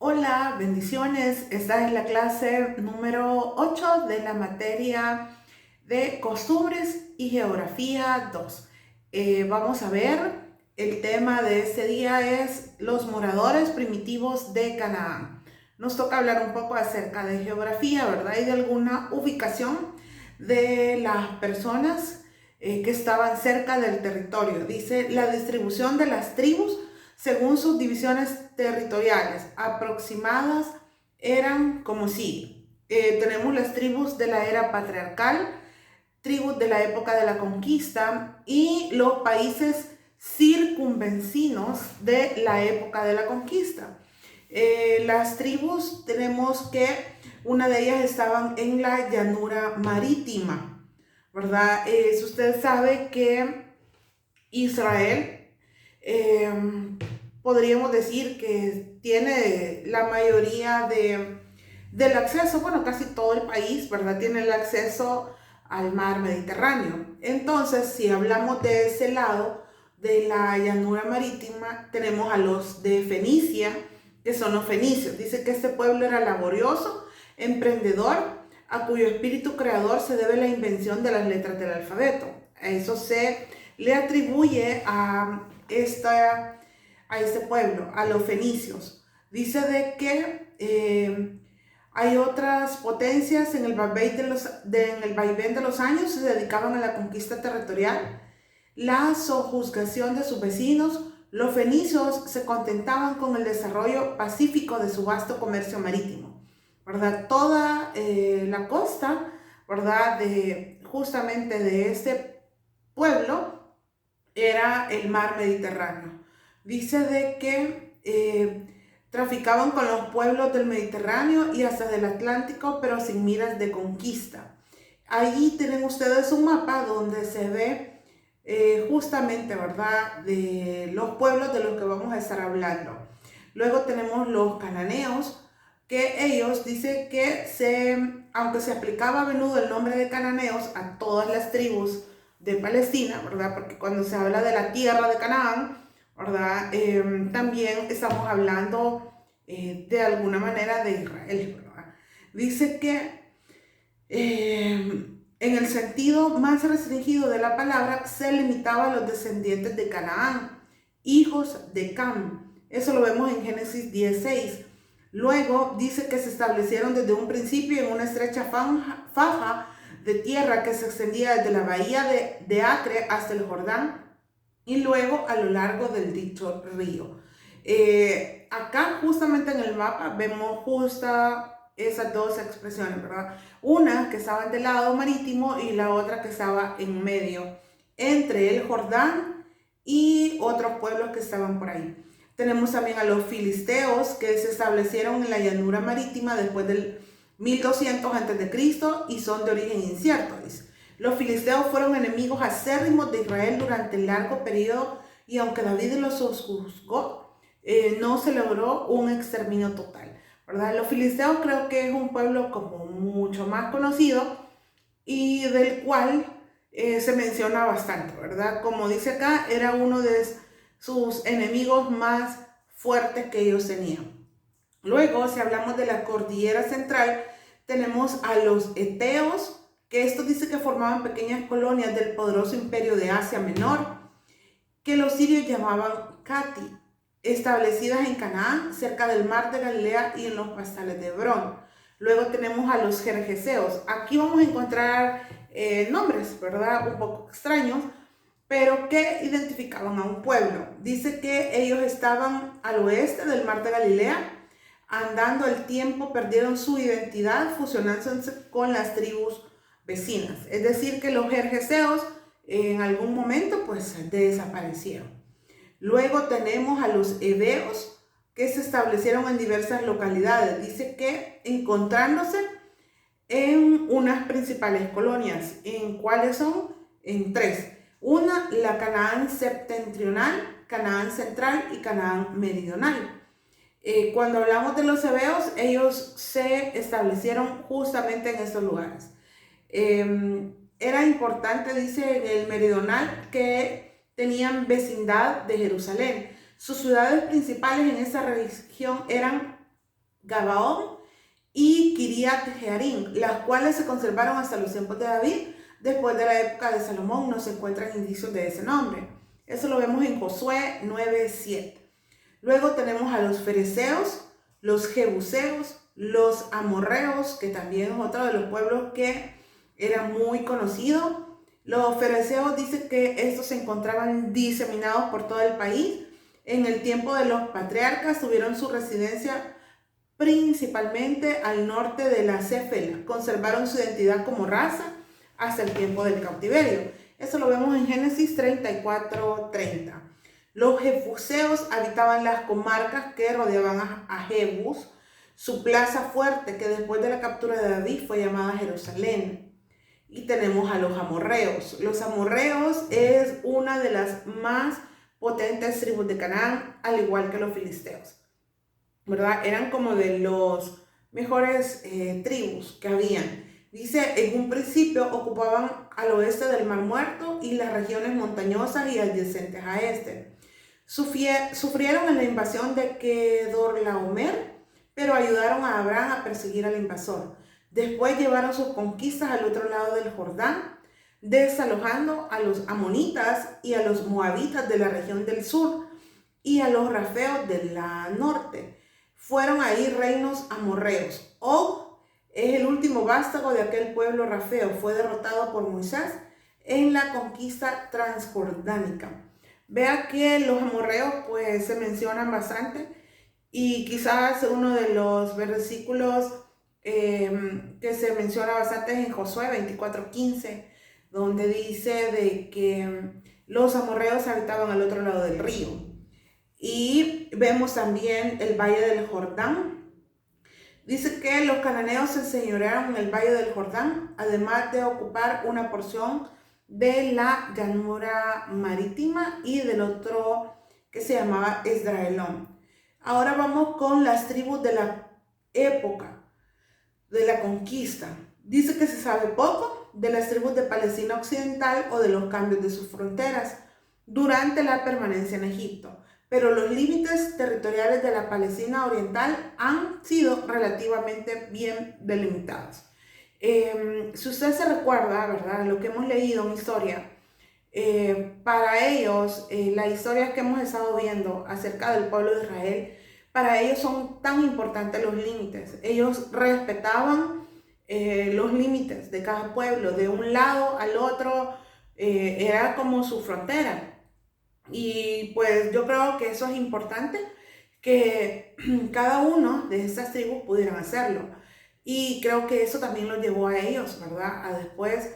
Hola, bendiciones. Esta es la clase número 8 de la materia de costumbres y geografía 2. Vamos a ver, el tema de este día es los moradores primitivos de Canaán. Nos toca hablar un poco acerca de geografía, ¿verdad? Y de alguna ubicación de las personas que estaban cerca del territorio. Dice la distribución de las tribus según sus divisiones territoriales aproximadas eran como sigue. Tenemos las tribus de la era patriarcal, tribus de la época de la conquista y los países circunvecinos de la época de la conquista. Las tribus tenemos que una de ellas estaban en la llanura marítima, ¿verdad? Si usted sabe que Israel eh, podríamos decir que tiene la mayoría del acceso, bueno, casi todo el país, ¿verdad? Tiene el acceso al mar Mediterráneo. Entonces, si hablamos de ese lado, de la llanura marítima, tenemos a los de Fenicia, que son los fenicios. Dice que este pueblo era laborioso, emprendedor, a cuyo espíritu creador se debe la invención de las letras del alfabeto. A eso se le atribuye a este pueblo, a los fenicios. Dice de que hay otras potencias en el vaivén de los años se dedicaban a la conquista territorial, la sojuzgación de sus vecinos. Los fenicios se contentaban con el desarrollo pacífico de su vasto comercio marítimo, ¿verdad? Toda la costa, ¿verdad? Justamente de este pueblo era el mar Mediterráneo. Dice de que traficaban con los pueblos del Mediterráneo y hasta del Atlántico, pero sin miras de conquista. Ahí tienen ustedes un mapa donde se ve justamente, ¿verdad?, de los pueblos de los que vamos a estar hablando. Luego tenemos los cananeos, que ellos dicen que aunque se aplicaba a menudo el nombre de cananeos a todas las tribus de Palestina, ¿verdad? Porque cuando se habla de la tierra de Canaán, ¿verdad? También estamos hablando de alguna manera de Israel, ¿verdad? Dice que en el sentido más restringido de la palabra se limitaba a los descendientes de Canaán, hijos de Cam. Eso lo vemos en Génesis 16. Luego dice que se establecieron desde un principio en una estrecha faja de tierra que se extendía desde la bahía de Acre hasta el Jordán y luego a lo largo del dicho río. Acá justamente en el mapa vemos esas dos expresiones, ¿verdad? Una que estaba del lado marítimo y la otra que estaba en medio, entre el Jordán y otros pueblos que estaban por ahí. Tenemos también a los filisteos que se establecieron en la llanura marítima después del 1200 a.C. y son de origen incierto, dice. Los filisteos fueron enemigos acérrimos de Israel durante el largo periodo y aunque David los juzgó, no se logró un exterminio total, ¿verdad? Los filisteos creo que es un pueblo como mucho más conocido y del cual se menciona bastante, ¿verdad? Como dice acá, era uno de sus enemigos más fuertes que ellos tenían. Luego, si hablamos de la cordillera central, tenemos a los eteos, que esto dice que formaban pequeñas colonias del poderoso imperio de Asia Menor, que los sirios llamaban Cati, establecidas en Canaán, cerca del mar de Galilea y en los pastales de Hebrón. Luego tenemos a los jerjeseos. Aquí vamos a encontrar nombres, ¿verdad? Un poco extraños, pero que identificaban a un pueblo. Dice que ellos estaban al oeste del mar de Galilea. Andando el tiempo perdieron su identidad, fusionándose con las tribus vecinas. Es decir, que los jerjeseos en algún momento pues desaparecieron. Luego tenemos a los heveos que se establecieron en diversas localidades. Dice que encontrándose en unas principales colonias. ¿En cuáles son? En tres. Una, la Canaán septentrional, Canaán central y Canaán meridional. Cuando hablamos de los heveos, ellos se establecieron justamente en estos lugares. Era importante, dice, en el meridional que tenían vecindad de Jerusalén. Sus ciudades principales en esa región eran Gabaón y Kiriat Jearim, las cuales se conservaron hasta los tiempos de David. Después de la época de Salomón no se encuentran indicios de ese nombre. Eso lo vemos en Josué 9:7. Luego tenemos a los fereceos, los jebuseos, los amorreos, que también es otro de los pueblos que era muy conocido. Los fereceos dicen que estos se encontraban diseminados por todo el país. En el tiempo de los patriarcas tuvieron su residencia principalmente al norte de la Céfela. Conservaron su identidad como raza hasta el tiempo del cautiverio. Eso lo vemos en Génesis 34:30. Los jebuseos habitaban las comarcas que rodeaban a Jebus, su plaza fuerte, que después de la captura de David fue llamada Jerusalén. Y tenemos a los amorreos. Los amorreos es una de las más potentes tribus de Canaán, al igual que los filisteos, ¿verdad? Eran como de los mejores tribus que habían. Dice, en un principio ocupaban al oeste del Mar Muerto y las regiones montañosas y adyacentes a este. Sufrieron en la invasión de Kedorlaomer, pero ayudaron a Abraham a perseguir al invasor. Después llevaron sus conquistas al otro lado del Jordán, desalojando a los amonitas y a los moabitas de la región del sur y a los rafeos de la norte. Fueron ahí reinos amorreos. Og es el último vástago de aquel pueblo rafeo. Fue derrotado por Moisés en la conquista transjordánica. Vea que los amorreos pues se mencionan bastante y quizás uno de los versículos que se menciona bastante es en Josué 24:15, donde dice de que los amorreos habitaban al otro lado del río. Y vemos también el Valle del Jordán. Dice que los cananeos se enseñorearon en el Valle del Jordán, además de ocupar una porción de la llanura marítima y del otro que se llamaba Esdraelón. Ahora vamos con las tribus de la época de la conquista. Dice que se sabe poco de las tribus de Palestina Occidental o de los cambios de sus fronteras durante la permanencia en Egipto, pero los límites territoriales de la Palestina Oriental han sido relativamente bien delimitados. Si usted se recuerda, ¿verdad?, lo que hemos leído en historia, para ellos, las historias que hemos estado viendo acerca del pueblo de Israel, para ellos son tan importantes los límites. Ellos respetaban los límites de cada pueblo, de un lado al otro, era como su frontera. Y pues yo creo que eso es importante, que cada uno de estas tribus pudieran hacerlo. Y creo que eso también los llevó a ellos, ¿verdad?, a después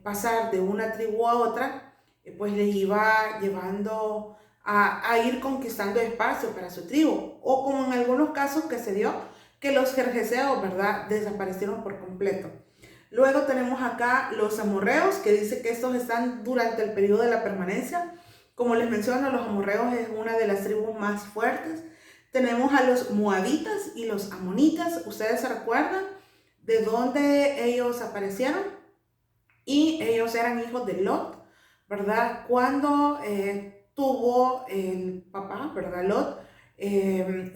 pasar de una tribu a otra, pues les iba llevando a ir conquistando espacio para su tribu. O como en algunos casos que se dio, que los jerjeseos, ¿verdad?, desaparecieron por completo. Luego tenemos acá los amorreos, que dice que estos están durante el periodo de la permanencia. Como les menciono, los amorreos es una de las tribus más fuertes. Tenemos a los moabitas y los amonitas. ¿Ustedes se recuerdan de dónde ellos aparecieron? Y ellos eran hijos de Lot, ¿verdad? Cuando tuvo el papá, ¿verdad?, Lot,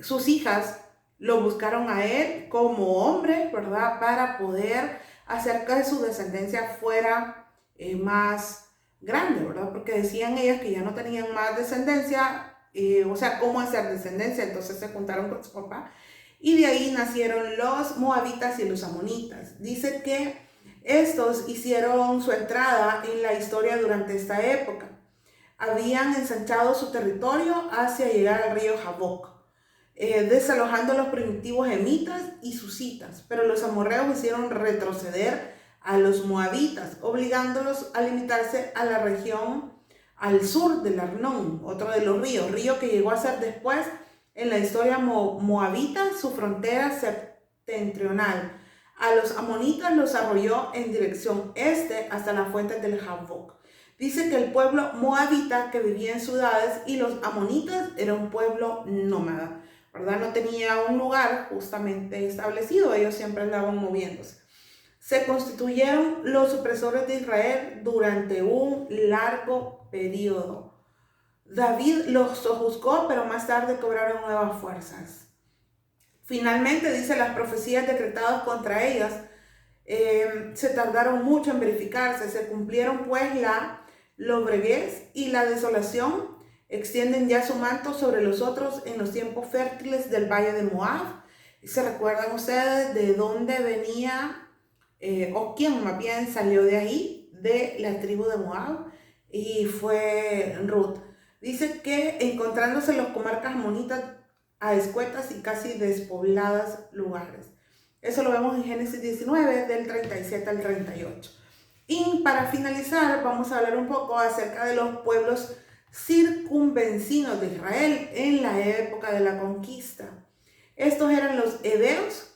sus hijas lo buscaron a él como hombre, ¿verdad?, para poder hacer que su descendencia fuera más grande, ¿verdad? Porque decían ellas que ya no tenían más descendencia, o sea, ¿cómo hacer descendencia? Entonces se juntaron con su papá y de ahí nacieron los moabitas y los amonitas. Dice que estos hicieron su entrada en la historia durante esta época. Habían ensanchado su territorio hacia llegar al río Jaboc, desalojando a los primitivos emitas y susitas, pero los amorreos hicieron retroceder a los moabitas, obligándolos a limitarse a la región al sur del Arnón, otro de los ríos, río que llegó a ser después en la historia moabita su frontera septentrional. A los amonitas los arrolló en dirección este hasta las fuentes del Jaboc. Dice que el pueblo moabita que vivía en ciudades y los amonitas era un pueblo nómada, ¿verdad? No tenía un lugar justamente establecido, ellos siempre andaban moviéndose. Se constituyeron los supresores de Israel durante un largo periodo. David los sojuzgó, pero más tarde cobraron nuevas fuerzas. Finalmente, dice, las profecías decretadas contra ellas se tardaron mucho en verificarse. Se cumplieron pues la lobreguez y la desolación. Extienden ya su manto sobre los otros en los tiempos fértiles del valle de Moab. ¿Se recuerdan ustedes de dónde venía, o quién más bien salió de ahí, de la tribu de Moab? Y fue Ruth. Dice que encontrándose en las comarcas amonitas a escuetas y casi despobladas lugares. Eso lo vemos en Génesis 19, del 37 al 38. Y para finalizar, vamos a hablar un poco acerca de los pueblos circunvecinos de Israel en la época de la conquista. Estos eran los heveos,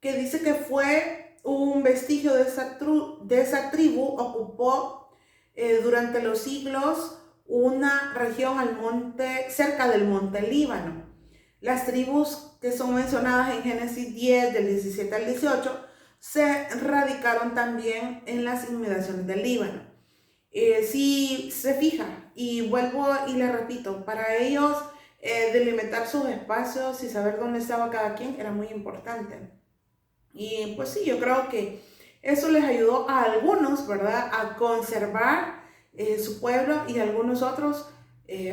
que dice que fue un vestigio de esa tribu, ocupó durante los siglos una región al monte, cerca del monte Líbano. Las tribus que son mencionadas en Génesis 10, del 17 al 18, se radicaron también en las inmediaciones del Líbano. Si se fija, y vuelvo y le repito, para ellos delimitar sus espacios y saber dónde estaba cada quien era muy importante. Y pues sí, yo creo que eso les ayudó a algunos, ¿verdad?, a conservar su pueblo, y a algunos otros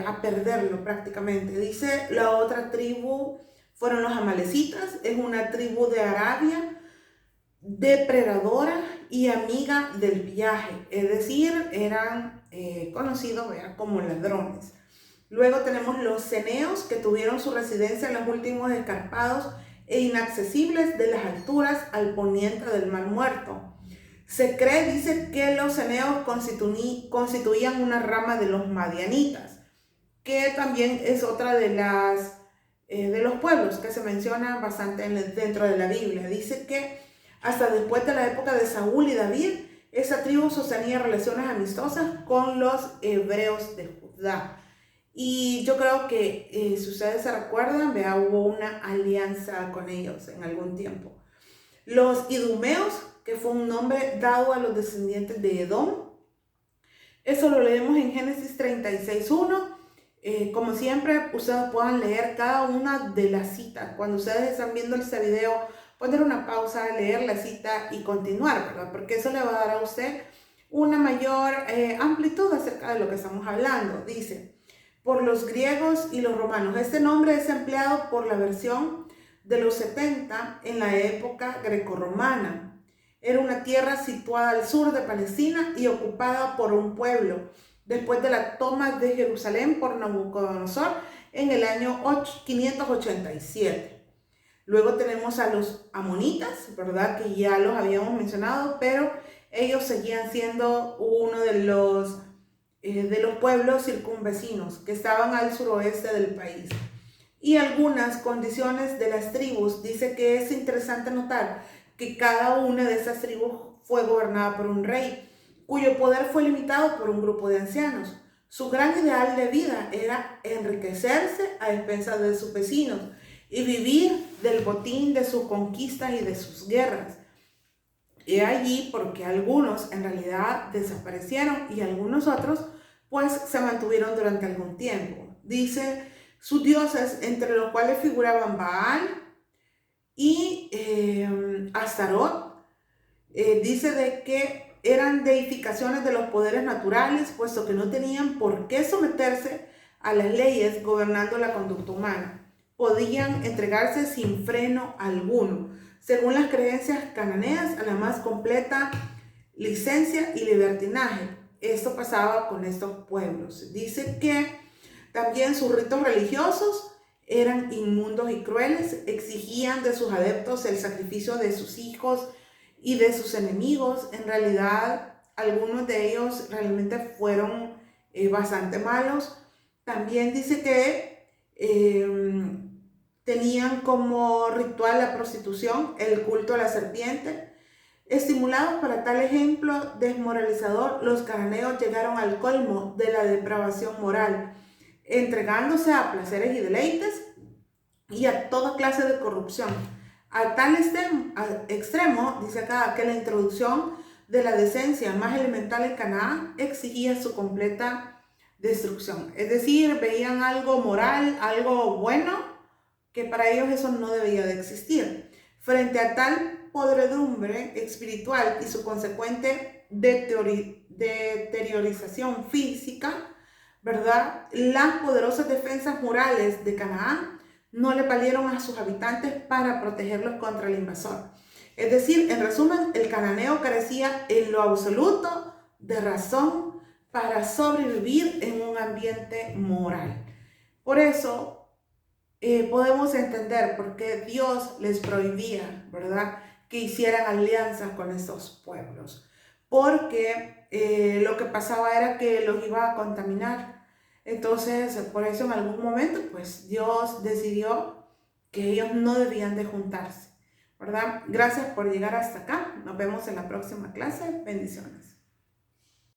a perderlo prácticamente. Dice, la otra tribu fueron los amalecitas. Es una tribu de Arabia, depredadora y amiga del viaje, es decir, eran conocidos, ¿verdad?, como ladrones. Luego tenemos los ceneos, que tuvieron su residencia en los últimos escarpados e inaccesibles de las alturas al poniente del Mar Muerto. Se cree, dice, que los ceneos constituían una rama de los madianitas, que también es otra de los pueblos que se mencionan bastante dentro de la Biblia. Dice que hasta después de la época de Saúl y David, esa tribu sostenía relaciones amistosas con los hebreos de Judá. Y yo creo que, si ustedes se recuerdan, hubo una alianza con ellos en algún tiempo. Los idumeos, que fue un nombre dado a los descendientes de Edom. Eso lo leemos en Génesis 36:1. Como siempre, ustedes puedan leer cada una de las citas. Cuando ustedes están viendo este video, poner una pausa, leer la cita y continuar, ¿verdad? Porque eso le va a dar a usted una mayor amplitud acerca de lo que estamos hablando. Dice, por los griegos y los romanos. Este nombre es empleado por la versión de los 70 en la época grecorromana. Era una tierra situada al sur de Palestina y ocupada por un pueblo después de la toma de Jerusalén por Nabucodonosor en el año 587. Luego tenemos a los amonitas, ¿verdad?, que ya los habíamos mencionado, pero ellos seguían siendo uno de los pueblos circunvecinos que estaban al suroeste del país. Y algunas condiciones de las tribus. Dice que es interesante notar que cada una de esas tribus fue gobernada por un rey, cuyo poder fue limitado por un grupo de ancianos. Su gran ideal de vida era enriquecerse a expensas de sus vecinos y vivir del botín de sus conquistas y de sus guerras. Y allí porque algunos en realidad desaparecieron y algunos otros pues se mantuvieron durante algún tiempo. Dice, sus dioses, entre los cuales figuraban Baal y Astarot, dice de que eran deificaciones de los poderes naturales, puesto que no tenían por qué someterse a las leyes gobernando la conducta humana. Podían entregarse sin freno alguno, según las creencias cananeas, a la más completa licencia y libertinaje. Esto pasaba con estos pueblos. Dice que también sus ritos religiosos eran inmundos y crueles, exigían de sus adeptos el sacrificio de sus hijos y de sus enemigos. En realidad, algunos de ellos realmente fueron bastante malos. También dice que tenían como ritual la prostitución, el culto a la serpiente. Estimulados para tal ejemplo desmoralizador, los cananeos llegaron al colmo de la depravación moral, entregándose a placeres y deleites y a toda clase de corrupción. A tal extremo, dice acá, que la introducción de la decencia más elemental en Canaán exigía su completa destrucción. Es decir, veían algo moral, algo bueno, que para ellos eso no debía de existir. Frente a tal podredumbre espiritual y su consecuente deteriorización física, ¿verdad? Las poderosas defensas murales de Canaán no le valieron a sus habitantes para protegerlos contra el invasor. Es decir, en resumen, el cananeo carecía en lo absoluto de razón para sobrevivir en un ambiente moral. Por eso podemos entender por qué Dios les prohibía, ¿verdad?, que hicieran alianzas con estos pueblos. Porque lo que pasaba era que los iba a contaminar. Entonces, por eso en algún momento, pues Dios decidió que ellos no debían de juntarse, ¿verdad? Gracias por llegar hasta acá. Nos vemos en la próxima clase. Bendiciones.